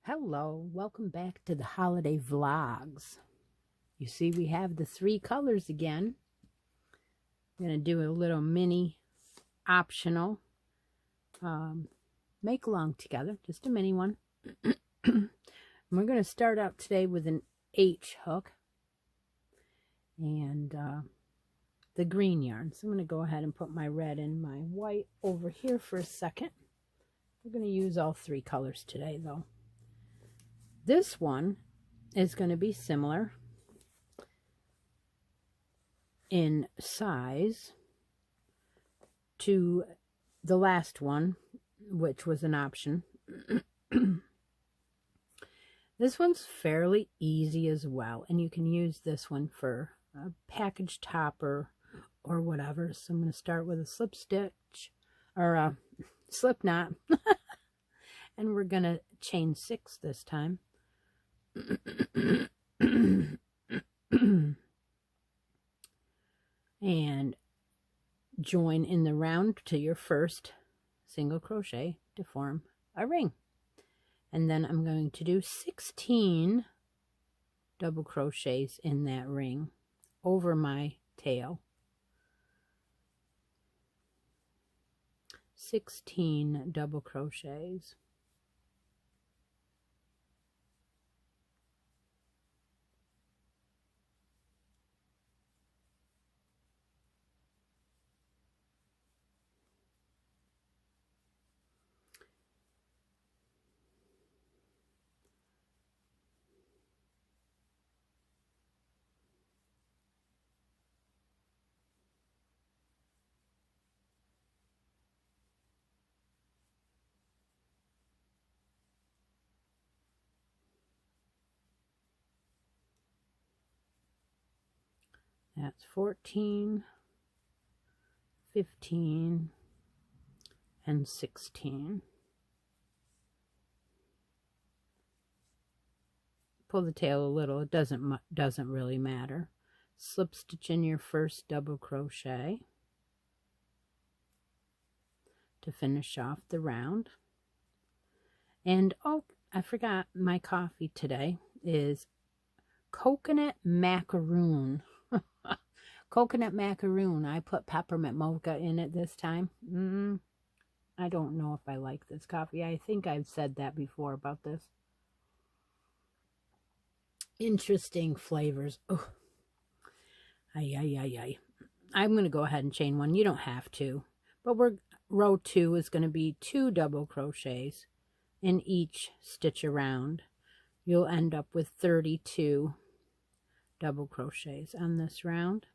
Hello, welcome back to the holiday vlogs. You see we have the 3 colors again. I'm going to do a little mini optional make along together, just a mini one. We're going to start out today with an H hook and the green yarn. So I'm going to go ahead and put my red and my white over here for a second. We're going to use all 3 colors today though. This one is going to be similar in size to the last one, which was an option. This one's fairly easy as well, and you can use this one for a package topper or whatever. So I'm going to start with a slip stitch or a slip knot, and we're going to chain 6 this time. And join in the round to your first single crochet to form a ring. And then I'm going to do 16 double crochets in that ring over my tail. 16 double crochets. That's 14, 15, and 16. Pull the tail a little, it doesn't really matter. Slip stitch in your first double crochet to finish off the round. And oh, I forgot, my coffee today is coconut macaroon. Coconut macaroon. I put peppermint mocha in it this time. I don't know if I like this coffee. I think I've said that before about this. Interesting flavors. Oh, I'm going to go ahead and chain 1. You don't have to, but row 2 is going to be 2 double crochets in each stitch around. You'll end up with 32 double crochets on this round.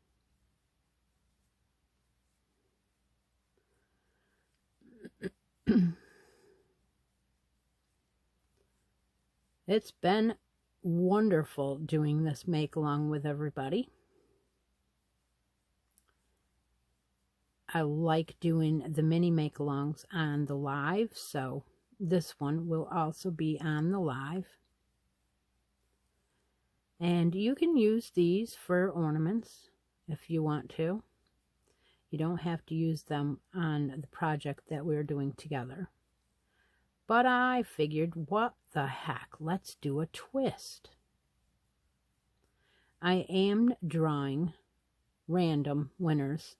It's been wonderful doing this make along with everybody. I like doing the mini make alongs on the live, so this one will also be on the live. And you can use these for ornaments if you want to. You don't have to use them on the project that we're doing together. But I figured, what the heck, let's do a twist. I am drawing random winners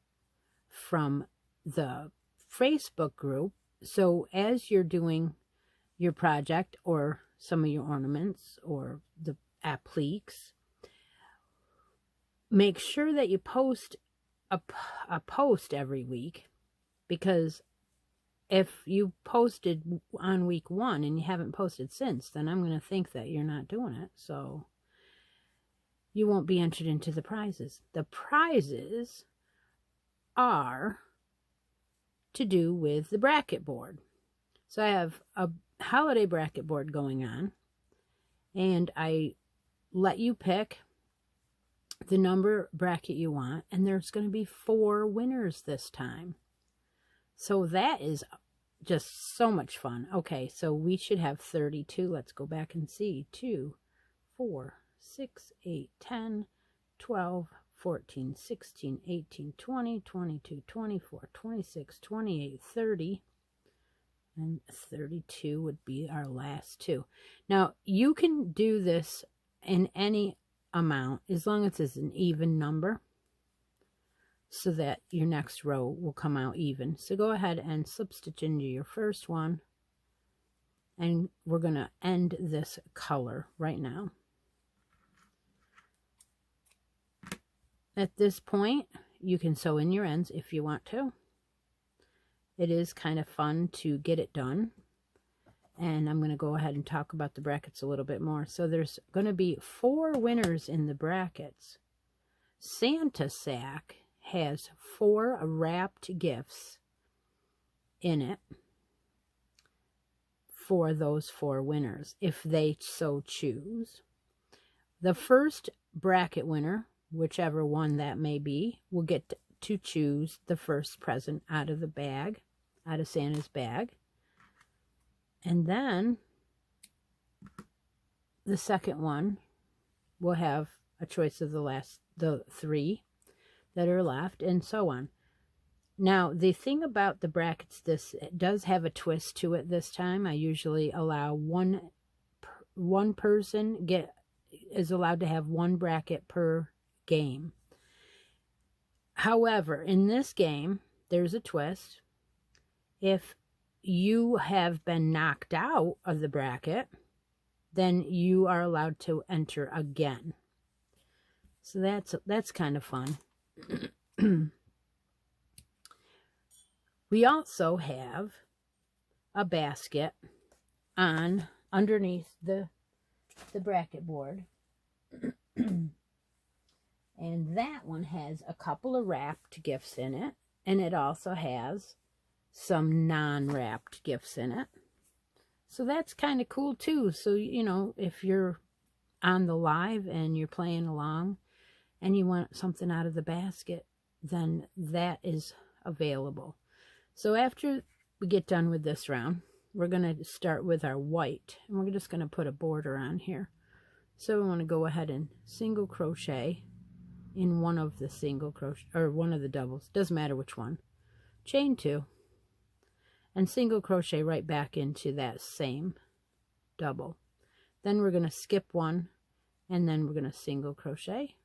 from the Facebook group. So as you're doing your project or some of your ornaments or the appliques, make sure that you post a post every week, because if you posted on week 1 and you haven't posted since, then I'm going to think that you're not doing it. So you won't be entered into the prizes. The prizes are to do with the bracket board. So I have a holiday bracket board going on, and I let you pick the number bracket you want, and there's going to be 4 winners this time. So that is just so much fun. Okay, so we should have 32. Let's go back and see. 2, 4, 6, 8, 10, 12, 14, 16, 18, 20, 22, 24, 26, 28, 30. And 32 would be our last 2. Now, you can do this in any amount as long as it's an even number, so that your next row will come out even. So go ahead and slip stitch into your first one, and we're going to end this color right now. At this point, you can sew in your ends if you want to. It is kind of fun to get it done. And I'm going to go ahead and talk about the brackets a little bit more. So there's going to be 4 winners in the brackets. Santa Sack has 4 wrapped gifts in it for those 4 winners, if they so choose. The first bracket winner, whichever one that may be, will get to choose the first present out of the bag, out of Santa's bag. And then the second one will have a choice of the 3 that are left, and so on. Now, the thing about the brackets, this does have a twist to it this time. I usually allow one person is allowed to have 1 bracket per game. However, in this game, there's a twist. If you have been knocked out of the bracket, then you are allowed to enter again. So that's kind of fun. We also have a basket underneath the bracket board. And that one has a couple of wrapped gifts in it, and it also has some non-wrapped gifts in it. So that's kind of cool too. So, you know, if you're on the live and you're playing along and you want something out of the basket, then that is available. So after we get done with this round, we're going to start with our white, and we're just going to put a border on here. So we want to go ahead and single crochet in one of the single crochet, or one of the doubles, doesn't matter which one, chain 2, and single crochet right back into that same double. Then we're going to skip 1, and then we're going to single crochet,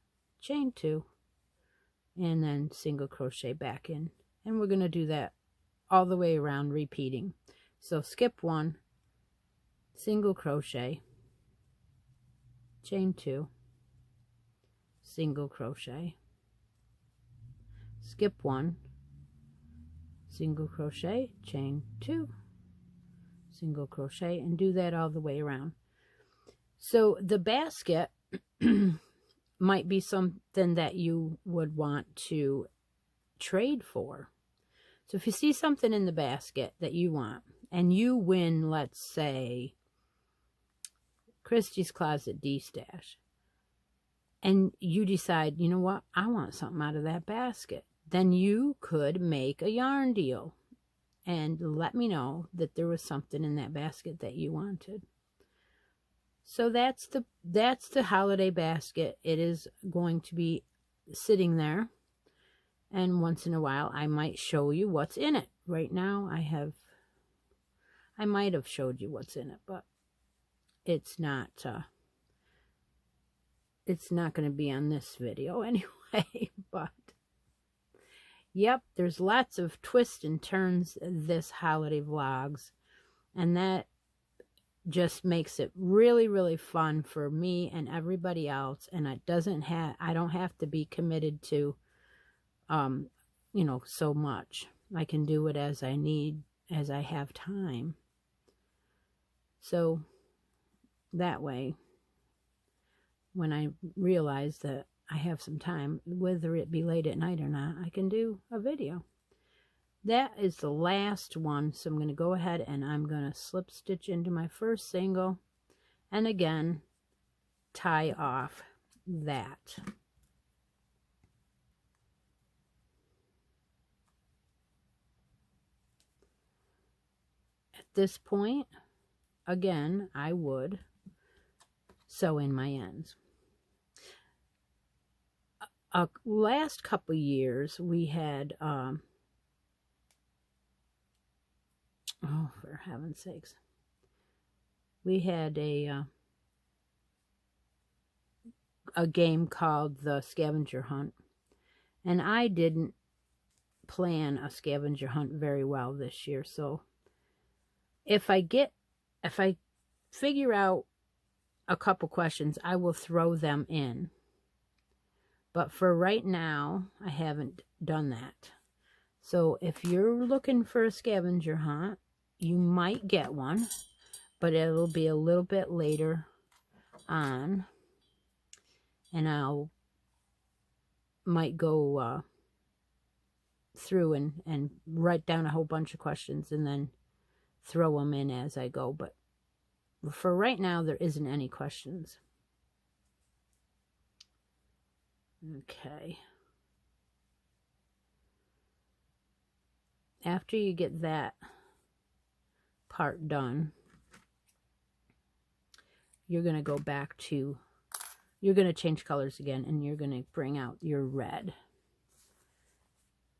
chain 2, and then single crochet back in, and we're going to do that all the way around, repeating. So skip 1, single crochet, chain 2, single crochet, skip 1, single crochet, chain 2, single crochet, and do that all the way around. So the basket might be something that you would want to trade for. So if you see something in the basket that you want, and you win, let's say, Christy's Closet D-Stash, and you decide, you know what, I want something out of that basket, then you could make a yarn deal and let me know that there was something in that basket that you wanted. So that's the holiday basket. It is going to be sitting there, and once in a while I might show you what's in it. Right now I might have showed you what's in it, but it's not going to be on this video anyway. But Yep, there's lots of twists and turns this holiday vlogs, and that just makes it really, really fun for me and everybody else. And I don't have to be committed to, you know, so much. I can do it as I need, as I have time. So that way, when I realize that I have some time, whether it be late at night or not, I can do a video. That is the last one, so I'm going to go ahead and I'm going to slip stitch into my first single, and again, tie off that. At this point, again, I would sew in my ends. Last couple years, we had, oh, for heaven's sakes, we had a game called the Scavenger Hunt, and I didn't plan a scavenger hunt very well this year. So if I figure out a couple questions, I will throw them in. But for right now, I haven't done that. So if you're looking for a scavenger hunt, you might get one, but it'll be a little bit later on. And I'll might go through and write down a whole bunch of questions and then throw them in as I go. But for right now, there isn't any questions. Okay. After you get that part done, you're going to go back to, you're going to change colors again, and you're going to bring out your red.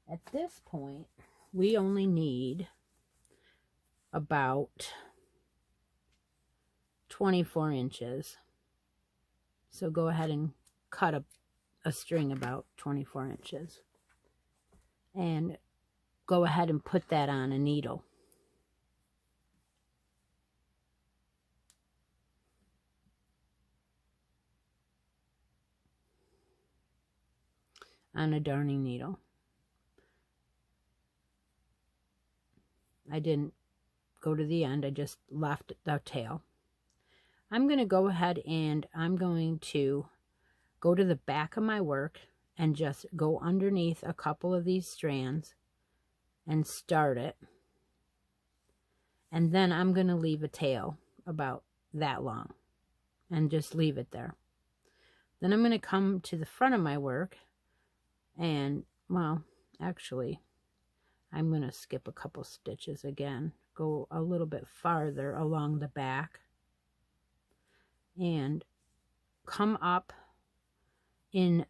At this point, we only need about 24 inches. So go ahead and cut a string about 24 inches. And go ahead and put that on a needle. On a darning needle. I didn't go to the end, I just left the tail. I'm going to go ahead and I'm going to go to the back of my work and just go underneath a couple of these strands and start it. And then I'm going to leave a tail about that long and just leave it there. Then I'm going to come to the front of my work and, well, actually, I'm going to skip a couple stitches again, go a little bit farther along the back, and come up in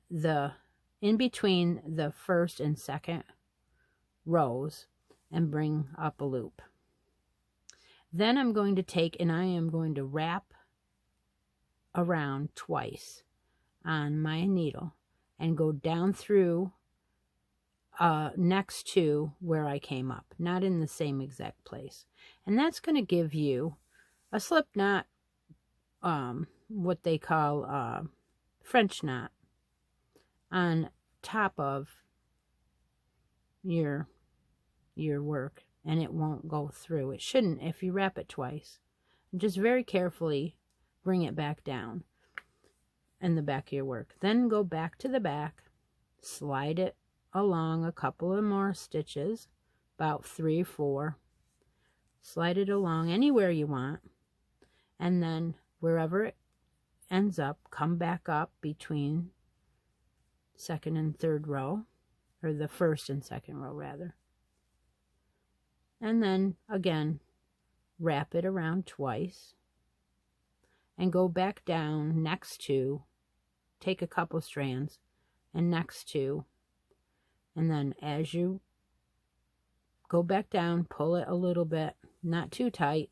between the first and second rows and bring up a loop. Then I'm going to take and I am going to wrap around twice on my needle and go down through next to where I came up, not in the same exact place. And that's going to give you a slip knot, what they call French knot, on top of your work, and it won't go through. It shouldn't if you wrap it twice. Just very carefully bring it back down in the back of your work. Then go back to the back, slide it along a couple of more stitches, about 3 or 4. Slide it along anywhere you want, and then wherever it ends up, come back up between second and third row, or the first and second row rather, and then again wrap it around twice and go back down next to, take a couple strands and next to, and then as you go back down, pull it a little bit, not too tight,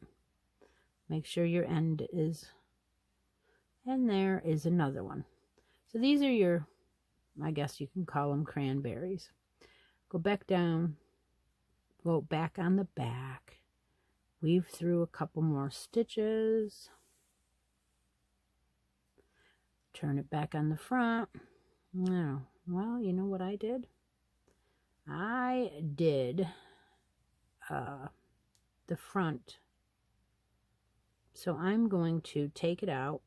make sure your end is, and there is another one. So these are your, I guess you can call them cranberries. go back down, go back on the back, weave through a couple more stitches, turn it back on the front. Now, well, you know what I did? I did the front. So I'm going to take it out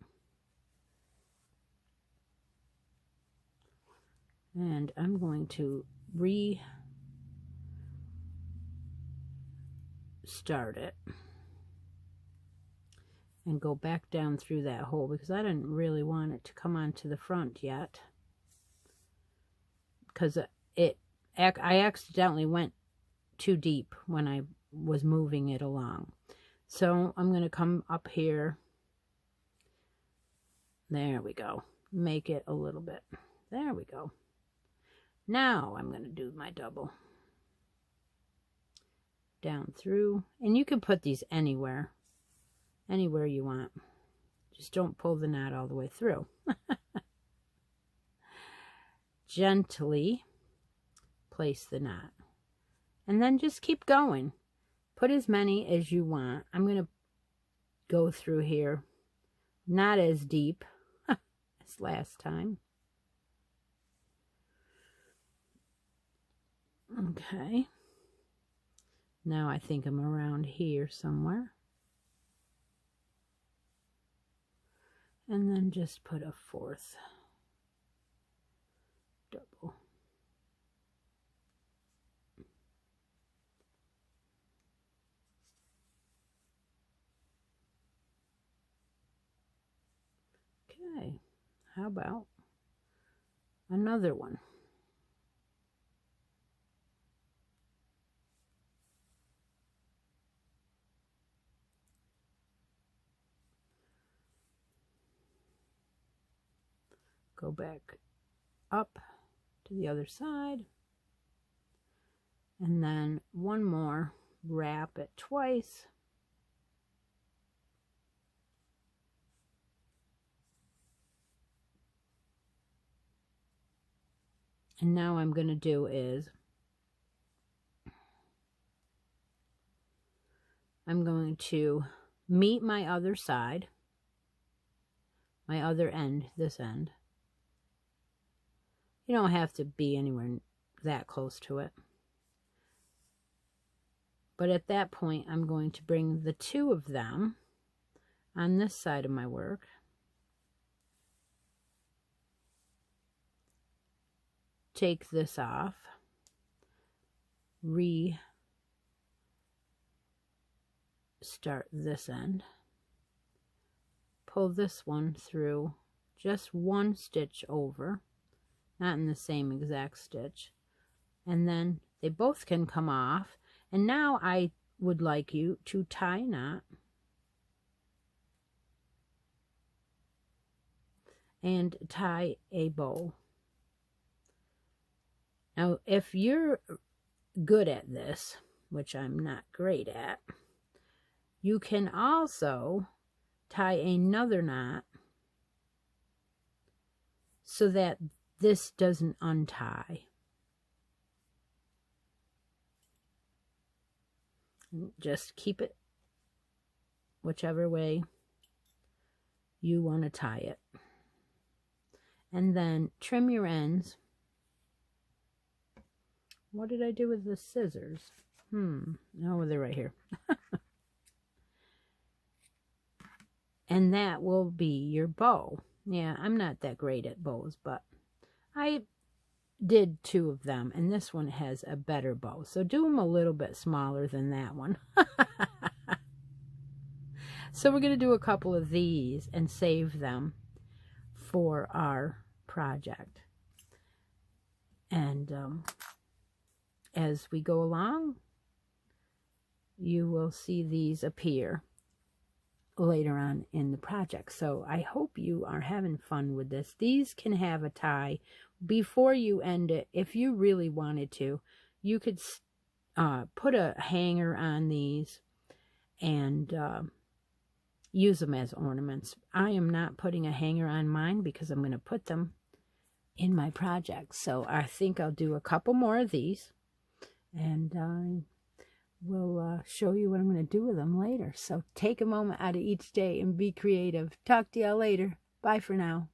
and I'm going to restart it and go back down through that hole because I didn't really want it to come onto the front yet, because I accidentally went too deep when I was moving it along. So I'm going to come up here. There we go. Make it a little bit. There we go. Now I'm going to do my double. Down through. And you can put these anywhere. Anywhere you want. Just don't pull the knot all the way through. Gently place the knot. And then just keep going. Put as many as you want. I'm going to go through here. Not as deep as last time. Okay. Now I think I'm around here somewhere. And then just put a fourth double. Okay, how about another one? Go back up to the other side. And then one more, wrap it twice. And now I'm going to do is I'm going to meet my other side, my other end, this end. You don't have to be anywhere that close to it. But at that point, I'm going to bring the two of them on this side of my work. Take this off. Restart this end. Pull this one through just one stitch over. Not in the same exact stitch. And then they both can come off. And now I would like you to tie a knot. And tie a bow. Now, if you're good at this, which I'm not great at, you can also tie another knot so that this doesn't untie. Just keep it whichever way you want to tie it. And then trim your ends. What did I do with the scissors? Oh, they're right here. And that will be your bow. Yeah, I'm not that great at bows, but I did two of them, and this one has a better bow. So do them a little bit smaller than that one. So we're going to do a couple of these and save them for our project. And as we go along, you will see these appear later on in the project. So I hope you are having fun with this. These can have a tie before you end it. If you really wanted to, you could put a hanger on these and use them as ornaments. I am not putting a hanger on mine because I'm going to put them in my project. So I think I'll do a couple more of these. And I will show you what I'm going to do with them later. So take a moment out of each day and be creative. Talk to y'all later. Bye for now.